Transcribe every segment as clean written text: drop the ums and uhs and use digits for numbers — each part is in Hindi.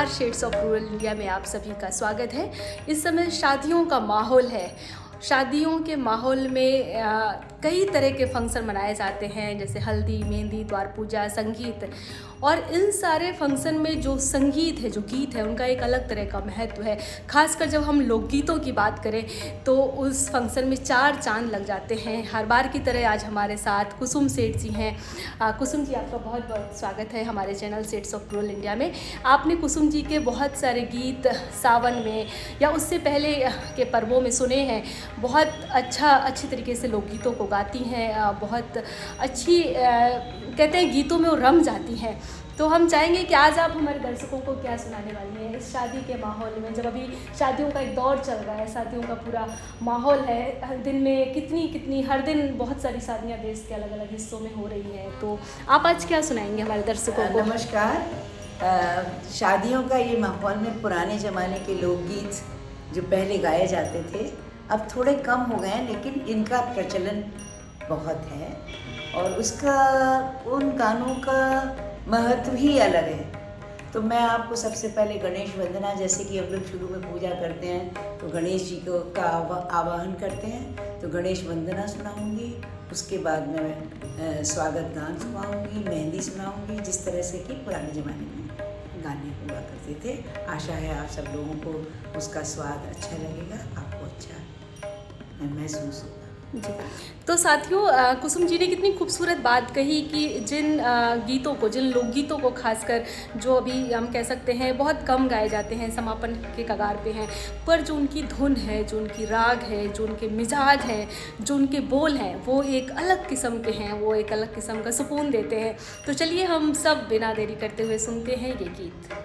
नमस्कार, शेड्स ऑफ रूरल इंडिया में आप सभी का स्वागत है। इस समय शादियों का माहौल है। शादियों के माहौल में कई तरह के फंक्शन मनाए जाते हैं, जैसे हल्दी, मेहंदी, द्वार पूजा, संगीत। और इन सारे फंक्शन में जो संगीत है, जो गीत है, उनका एक अलग तरह का महत्व है। खासकर जब हम लोकगीतों की बात करें तो उस फंक्शन में चार चांद लग जाते हैं। हर बार की तरह आज हमारे साथ कुसुम सेठ जी हैं। कुसुम जी, आपका बहुत बहुत स्वागत है हमारे channel shades of rural India में। आपने कुसुम जी के बहुत सारे गीत सावन में या उससे पहले के पर्वों में सुने हैं। बहुत अच्छी तरीके से लोकगीतों को गाती हैं, बहुत अच्छी कहते हैं गीतों में वो रम जाती हैं। तो हम चाहेंगे कि आज आप हमारे दर्शकों को क्या सुनाने वाली हैं इस शादी के माहौल में, जब अभी शादियों का एक दौर चल रहा है, शादियों का पूरा माहौल है। दिन में कितनी हर दिन बहुत सारी शादियां देश के अलग अलग हिस्सों में हो रही हैं। तो आप आज क्या सुनाएंगे हमारे दर्शकों को? नमस्कार। शादियों का ये माहौल में पुराने ज़माने के लोकगीत जो पहले गाए जाते थे अब थोड़े कम हो गए हैं, लेकिन इनका प्रचलन बहुत है और उसका उन गानों का महत्व ही अलग है। तो मैं आपको सबसे पहले गणेश वंदना, जैसे कि हम लोग शुरू में पूजा करते हैं तो गणेश जी को का आवाहन करते हैं, तो गणेश वंदना सुनाऊंगी। उसके बाद मैं स्वागत गान सुनाऊंगी, मेहंदी सुनाऊंगी, जिस तरह से कि पुराने ज़माने में गाने हुआ करते थे। आशा है आप सब लोगों को उसका स्वाद अच्छा लगेगा, आपको अच्छा महसूस होगा जी। तो साथियों, कुसुम जी ने कितनी खूबसूरत बात कही कि जिन गीतों को, जिन लोकगीतों को खासकर जो अभी हम कह सकते हैं बहुत कम गाए जाते हैं, समापन के कगार पे हैं, पर जो उनकी धुन है, जो उनकी राग है, जो उनके मिजाज हैं, जो उनके बोल हैं, वो एक अलग किस्म के हैं, वो एक अलग किस्म का सुकून देते हैं। तो चलिए हम सब बिना देरी करते हुए सुनते हैं ये गीत।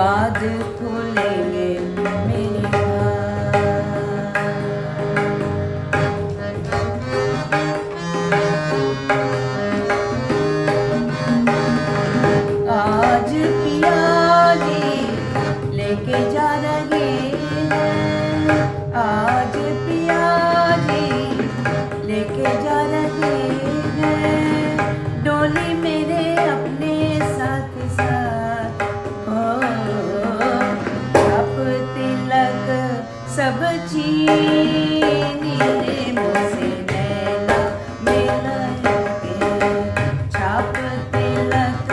बाद खोलेंगे मेरे आज पिया जी लेके जा रहे हैं, आज पिया जी लेके जा रहे हैं, डोली मेरे अपने साथ साथ। हो छाप तिलक सब चीनी रे मुझसे नैना मिलाएंगे, छाप तिलक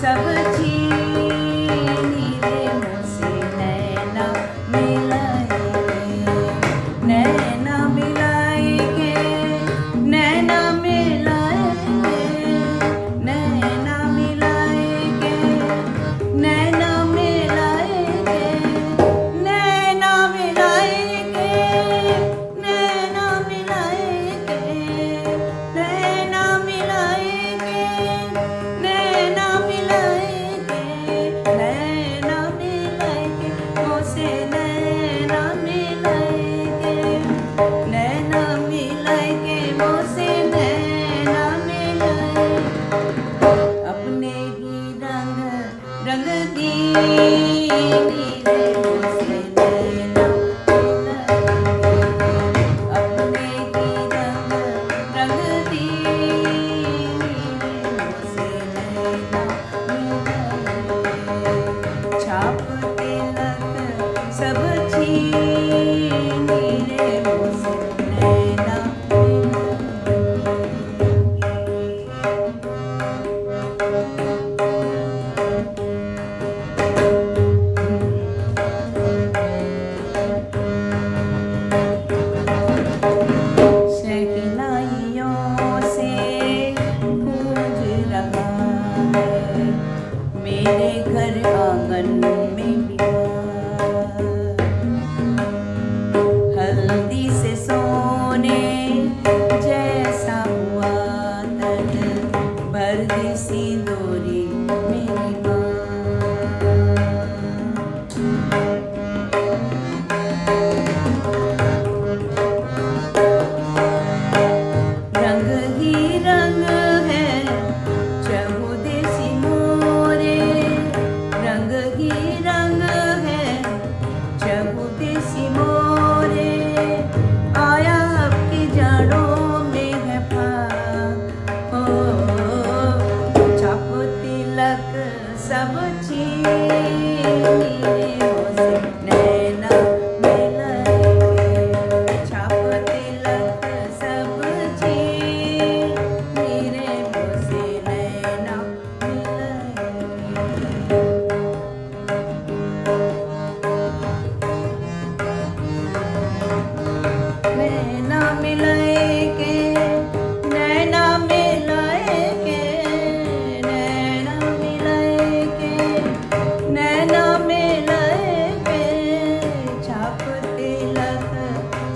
सब चीनी रे मुझसे नैना मिलाएंगे, नैना मिलाएंगे, नैना मिलाएंगे, नैना मिलाएंगे, नैना मिलाएंगे, नैना मिलाएंगे, नैना मिलाएंगे, नैना मिलाएंगे, नैना मिलाएंगे, नैना मिलाएंगे, मुझसे नैना मिलाएंगे, नैना मिलाएंगे, मुझसे नैना मिलाएंगे, अपने ही रंग रंग दीनी रे मुझसे नैना मिलाएंगे, अपने ही रंग रंग दीनी रे मुझसे नैना मिलाएंगे, छाप तिलक सब चीनी रे मुझसे नैना शहनाइयों से गूंज रहा है मेरे घर आंगन में बिहार, हल्दी से सोने जैसा हुआ तन, भर दी सिंदूरी मेरी माँ, रंग ही रंग है चहुदेसी मोरे, रंग ही रंग है चहुदेसी मोरे, आया अब की जड़ों में है फाग। हो छाप तिलक सब चीनी रे मुझसे नैना मिलाएंगे, छाप तिलक सब चीनी रे मुझसे नैना मिलाएंगे, नैना मिलाएंगे, नैना मिलाएंगे, नैना मिलाएंगे, नैना मिलाएंगे, छाप तिलक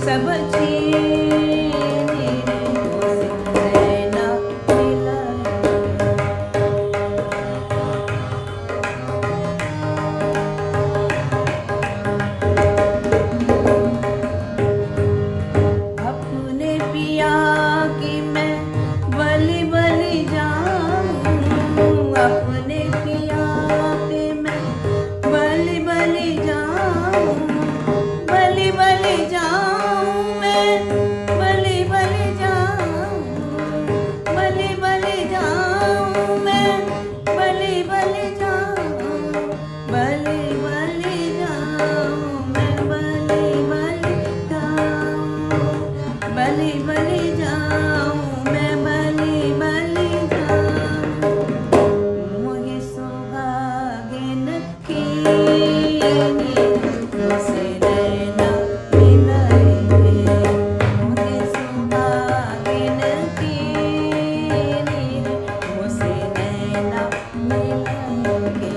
सब चीनी रे मुझसे नैना मिलाएंगे, अपने पिया की मैं बलि बलि जाऊं, अपने पिया पे मैं बलि बलि जाऊं, बलि बलि जाऊं मैं, बलि बलि जाऊं, बलि बलि जाऊं मैं, बलि बलि जाऊं, बलि बलि जाऊं मैं, बलि बलि जाऊं, बलि बलि जाऊं मैं, बलि बलि जाऊं, मुझे सुहागिन कीनी मुझसे नैना मिलाएंगे, मुझे सुहागिन कीनी मुझसे नैना मिलाएंगे,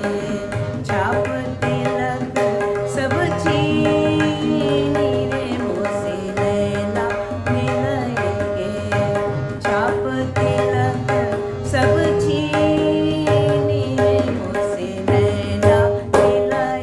छाप तिलक सब चीनी रे मुझसे नैना मिलाएंगे, छाप तिलक सब चीनी रे मुझसे नैना मिलाएंगे।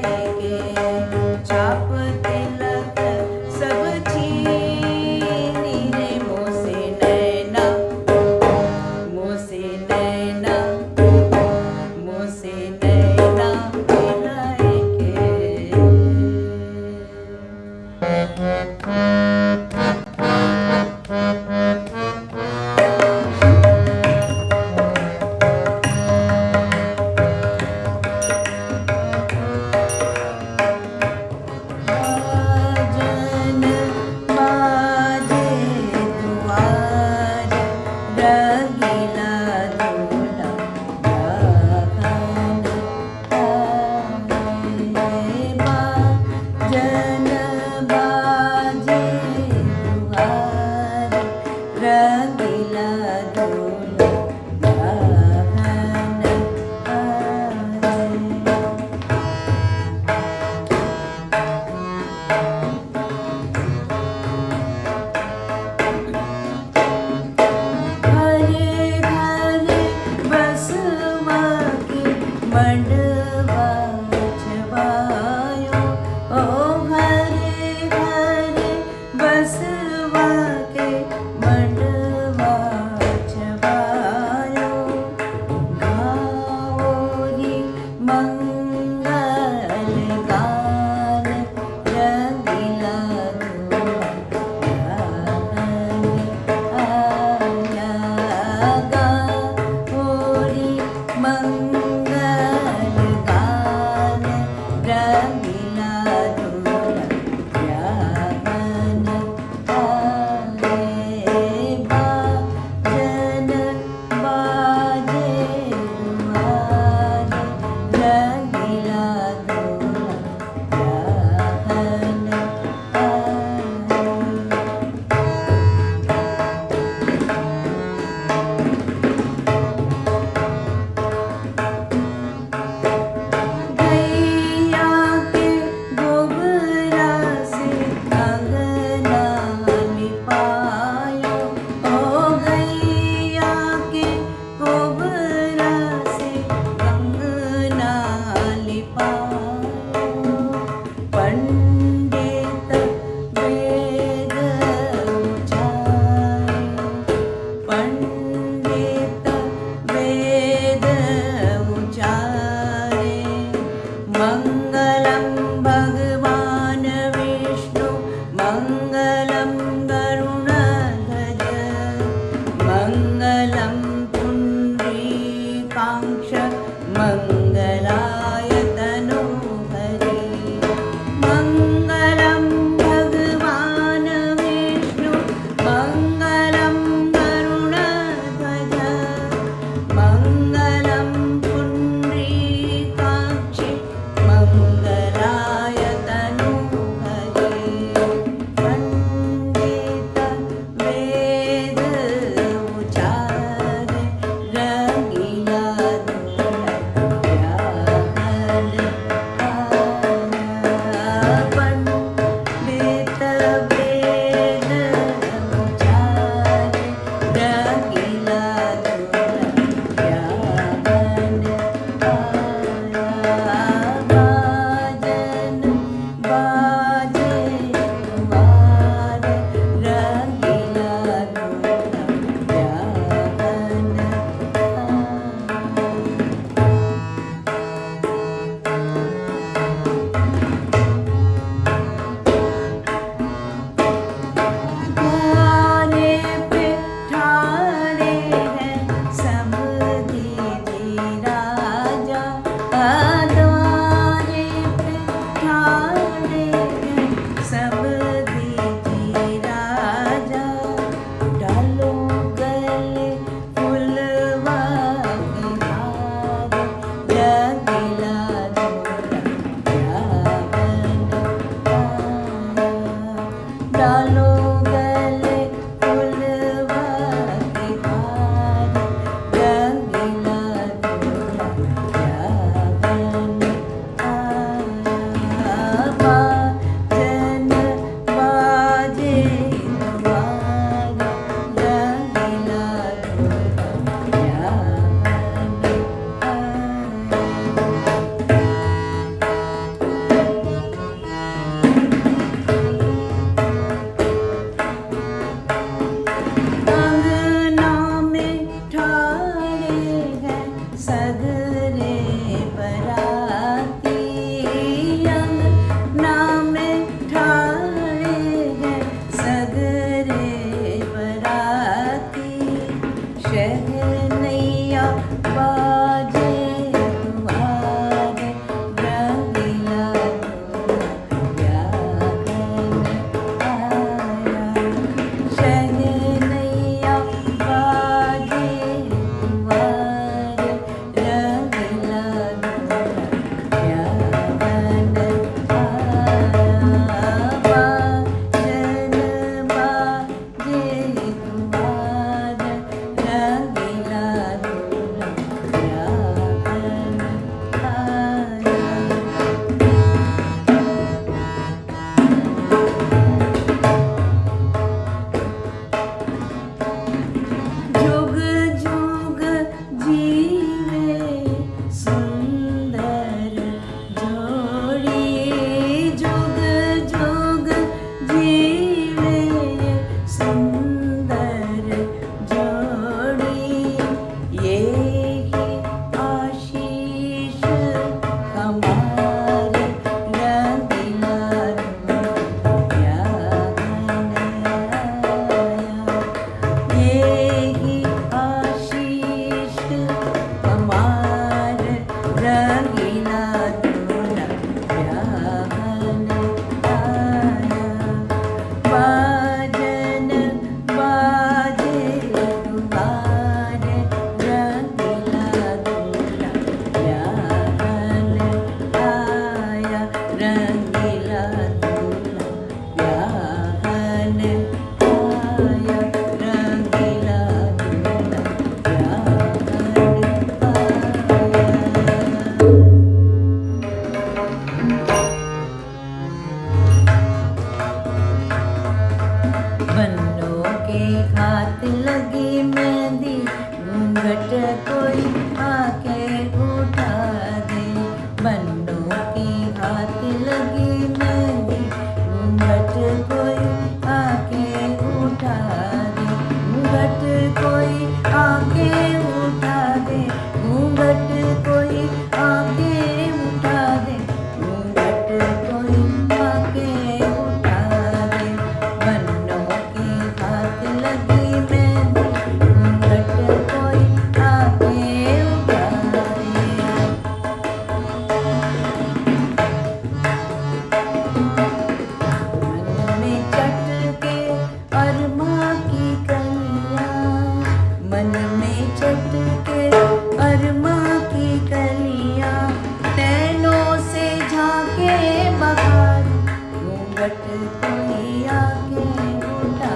घूंघट कोई आके उठा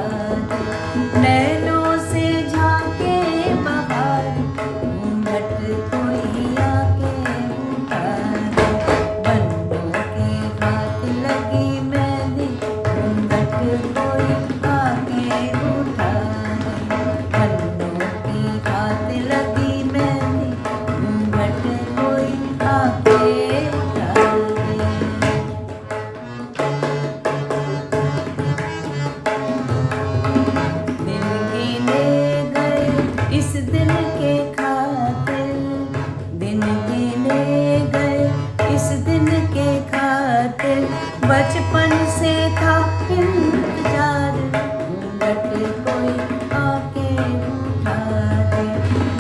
दे, नैनों से झांके बाहर, घूंघट कोई आके उठा दे, बन्नों की हाथ लगी मेहंदी, घूंघट कोई आके उठा दे, बन्नों की हाथ लगी मेहंदी, घूंघट कोई आके उठा दे। दिन गिने गए इस दिन के खातिर, दिन गिने गए इस दिन के खातिर, बचपन से था इंतजार, घूंघट कोई आके उठा दे,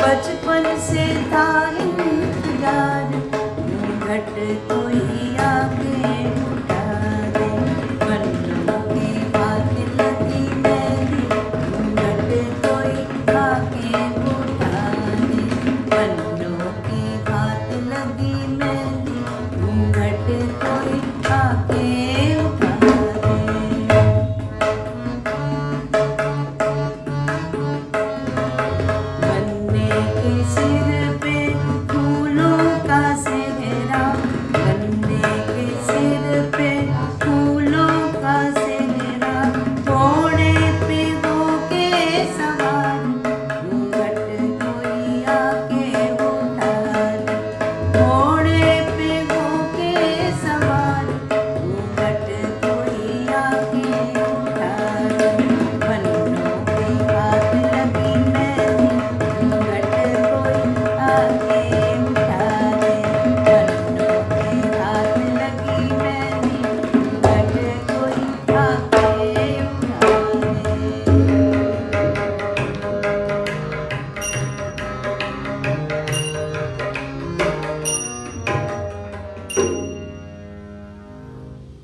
बचपन से था इंतजार, घूंघट कोई आके उठा दे, बन्नों की हाथ लगी मेहंदी, घूंघट कोई आके उठा दे, बन्नों की हाथ लगी मेहंदी, घूंघट कोई आके